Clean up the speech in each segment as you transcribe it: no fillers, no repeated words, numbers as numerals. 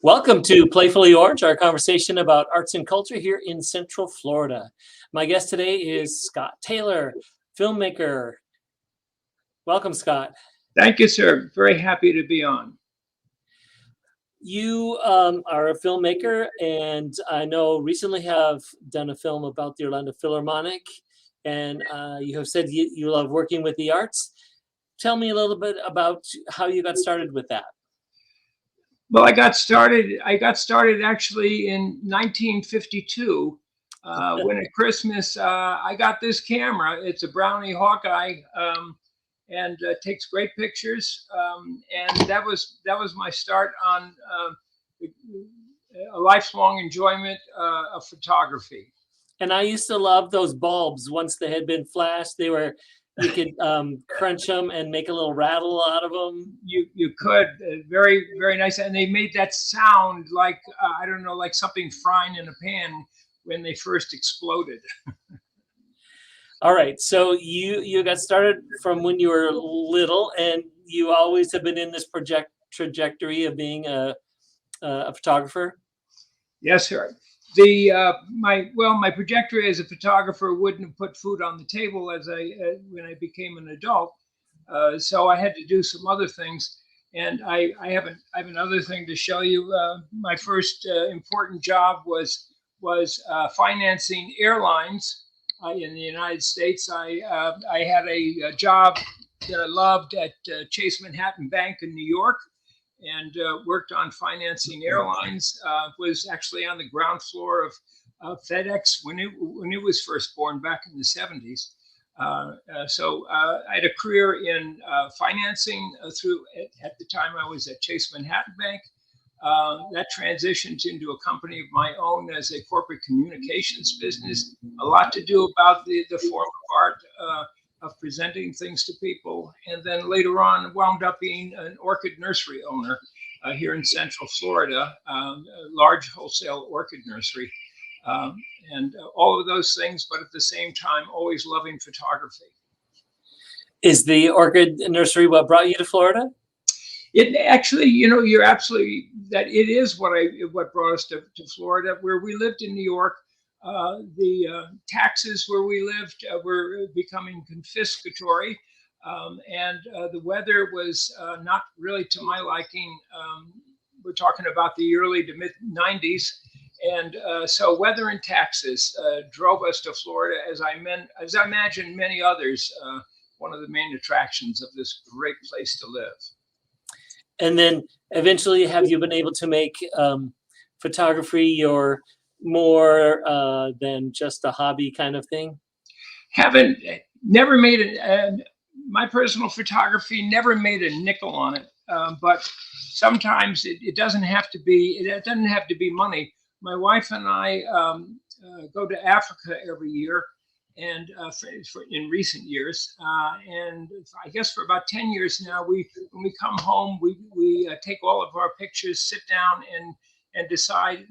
Welcome to Playfully Orange, our conversation about arts and culture here in Central Florida. My guest today is Scott Taylor, filmmaker. Welcome, Scott. Thank you, sir. Very happy to be on. You are a filmmaker, and I know recently have done a film about the Orlando Philharmonic, and you have said you love working with the arts. Tell me a little bit about how you got started with that. Well, I got started actually in 1952 when at Christmas I got this camera. It's a Brownie Hawkeye, and takes great pictures. And that was my start on a lifelong enjoyment of photography. And I used to love those bulbs. Once they had been flashed, you could crunch them and make a little rattle out of them. You could, very, very nice. And they made that sound like, I don't know, like something frying in a pan when they first exploded. All right. So you got started from when you were little, and you always have been in this trajectory of being a photographer. Yes, sir. My trajectory as a photographer wouldn't have put food on the table when I became an adult. So I had to do some other things, and I have another thing to show you. My first important job was financing airlines in the United States. I had a job that I loved at Chase Manhattan Bank in New York, and worked on financing airlines. Was actually on the ground floor of FedEx when it was first born back in the 70s. So I had a career in financing at the time I was at Chase Manhattan Bank. That transitioned into a company of my own as a corporate communications business. A lot to do about the form of art, of presenting things to people, and then later on wound up being an orchid nursery owner here in Central Florida, a large wholesale orchid nursery, and all of those things, but at the same time, always loving photography. Is the orchid nursery what brought you to Florida? It actually, you're absolutely that it is what brought us to Florida, where we lived in New York. The taxes where we lived were becoming confiscatory, and the weather was not really to my liking. We're talking about the early to mid 90s, and so weather and taxes drove us to Florida, as I imagine many others. One of the main attractions of this great place to live. And then eventually, have you been able to make photography your more than just a hobby kind of thing? Never made it. My personal photography never made a nickel on it. But sometimes it doesn't have to be. It doesn't have to be money. My wife and I go to Africa every year, and in recent years, and I guess for about 10 years now, when we come home, we take all of our pictures, sit down, and decide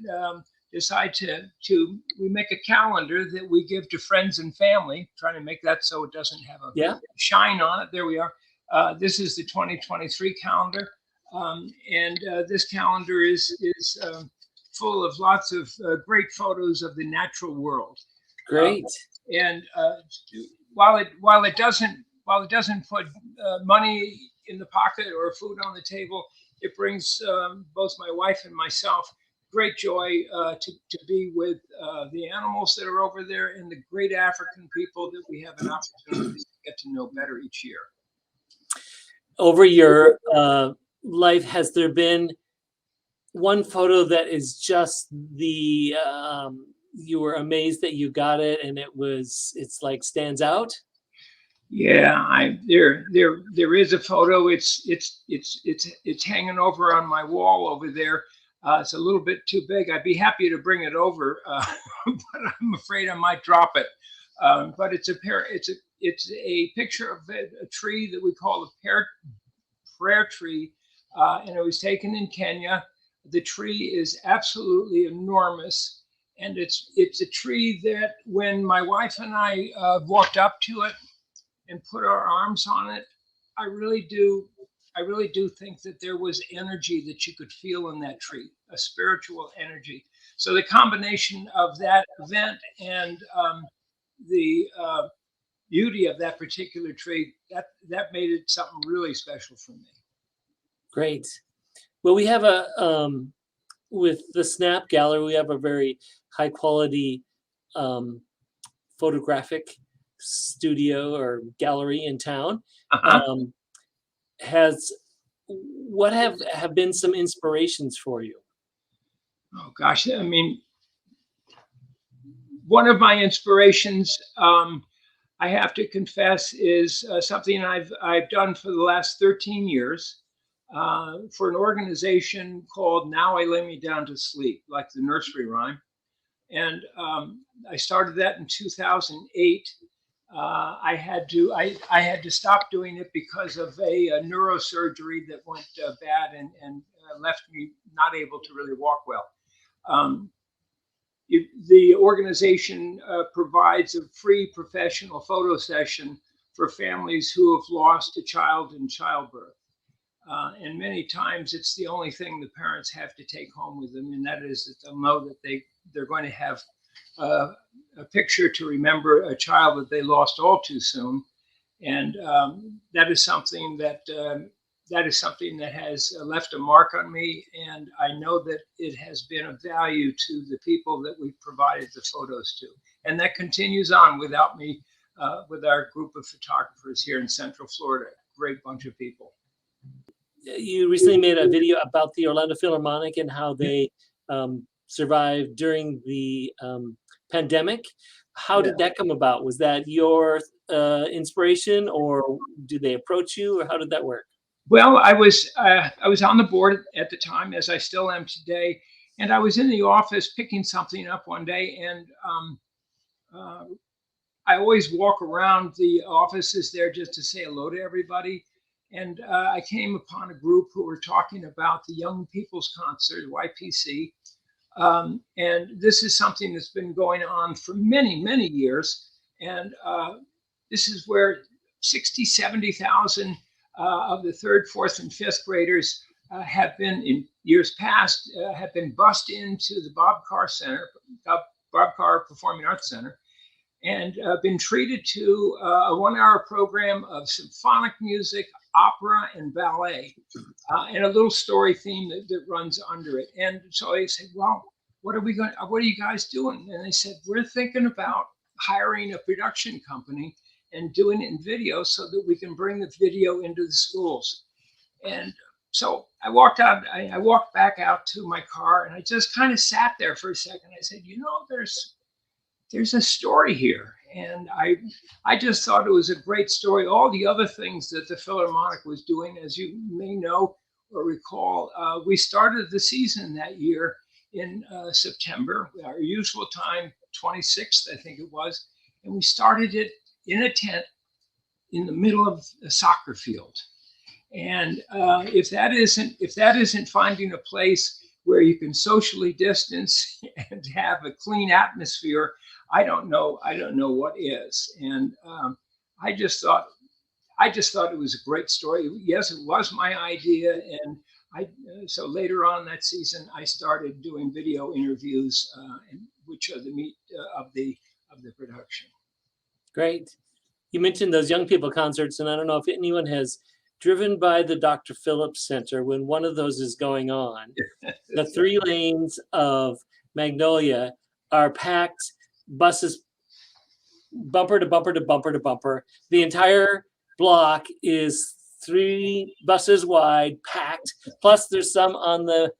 to we make a calendar that we give to friends and family, trying to make that so it doesn't have a shine on it. There we are. This is the 2023 calendar, and this calendar is full of lots of great photos of the natural world. Great. And while it doesn't put money in the pocket or food on the table, it brings both my wife and myself great joy to be with the animals that are over there and the great African people that we have an opportunity to get to know better each year. Over your life, has there been one photo that is just you were amazed that you got it, and it's like stands out? Yeah, there is a photo. It's hanging over on my wall over there. It's a little bit too big. I'd be happy to bring it over, but I'm afraid I might drop it. But it's a picture of a tree that we call a prayer tree, and it was taken in Kenya. The tree is absolutely enormous. And it's a tree that when my wife and I walked up to it and put our arms on it, I really do really do think that there was energy that you could feel in that tree, a spiritual energy. So the combination of that event and the beauty of that particular tree, that made it something really special for me. Great. Well, we have with the Snap Gallery, we have a very high quality photographic studio or gallery in town. Uh-huh. What have been some inspirations for you? Oh gosh, I mean, one of my inspirations, I have to confess, is something I've done for the last 13 years for an organization called Now I Lay Me Down to Sleep, like the nursery rhyme. And I started that in 2008. I had to stop doing it because of a neurosurgery that went bad and left me not able to really walk well. The organization provides a free professional photo session for families who have lost a child in childbirth. And many times it's the only thing the parents have to take home with them, and that is that they'll know that they're going to have a picture to remember a child that they lost all too soon. And that is something that has left a mark on me, and I know that it has been of value to the people that we've provided the photos to. And that continues on without me, with our group of photographers here in Central Florida. Great bunch of people. You recently made a video about the Orlando Philharmonic and how they survived during the pandemic. How did that come about? Was that your inspiration, or did they approach you, or how did that work? Well, I was on the board at the time, as I still am today, and I was in the office picking something up one day, and I always walk around the offices there just to say hello to everybody. And I came upon a group who were talking about the Young People's Concert, YPC. And this is something that's been going on for many, many years. And this is where 60, 70,000 of the third, fourth, and fifth graders have been, in years past, have been bussed into the Bob Carr Performing Arts Center, and been treated to a 1-hour program of symphonic music, opera, and ballet, and a little story theme that runs under it. And so I said, well, what are you guys doing? And they said, we're thinking about hiring a production company and doing it in video so that we can bring the video into the schools. And so I walked back out to my car, and I just kind of sat there for a second. I said, there's a story here. And I just thought it was a great story. All the other things that the Philharmonic was doing, as you may know or recall, we started the season that year in September, our usual time, 26th, I think it was. And we started it in a tent in the middle of a soccer field. And if that isn't finding a place where you can socially distance and have a clean atmosphere, I don't know what is. And I just thought it was a great story. Yes, it was my idea, and so later on that season I started doing video interviews, which are the meat of the production. Great. You mentioned those young people concerts, and I don't know if anyone has driven by the Dr. Phillips Center when one of those is going on. The 3 lanes of Magnolia are packed, buses bumper to bumper to bumper to bumper. The entire block is 3 buses wide, packed. Plus there's some on the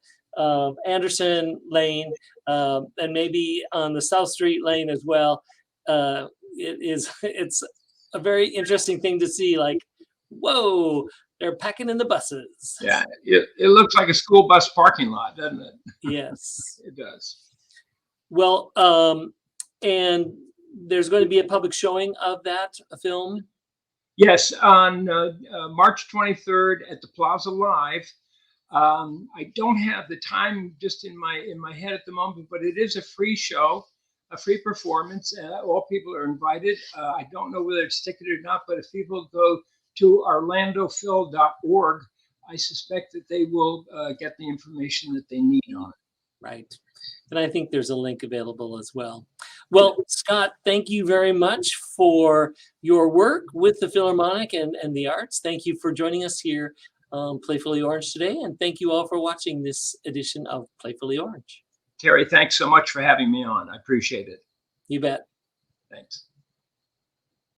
Anderson lane and maybe on the South Street lane as well. It's a very interesting thing to see, like, whoa, they're packing in the buses. Yeah, it looks like a school bus parking lot, doesn't it? Yes. It does. Well, and there's going to be a public showing of that film? Yes, on March 23rd at the Plaza Live. I don't have the time just in my head at the moment, but it is a free show, a free performance. All people are invited. I don't know whether it's ticketed or not, but if people go to orlandophil.org, I suspect that they will get the information that they need on it. Right. And I think there's a link available as well. Well, Scott, thank you very much for your work with the Philharmonic and the arts. Thank you for joining us here on Playfully Orange today. And thank you all for watching this edition of Playfully Orange. Terry, thanks so much for having me on. I appreciate it. You bet. Thanks.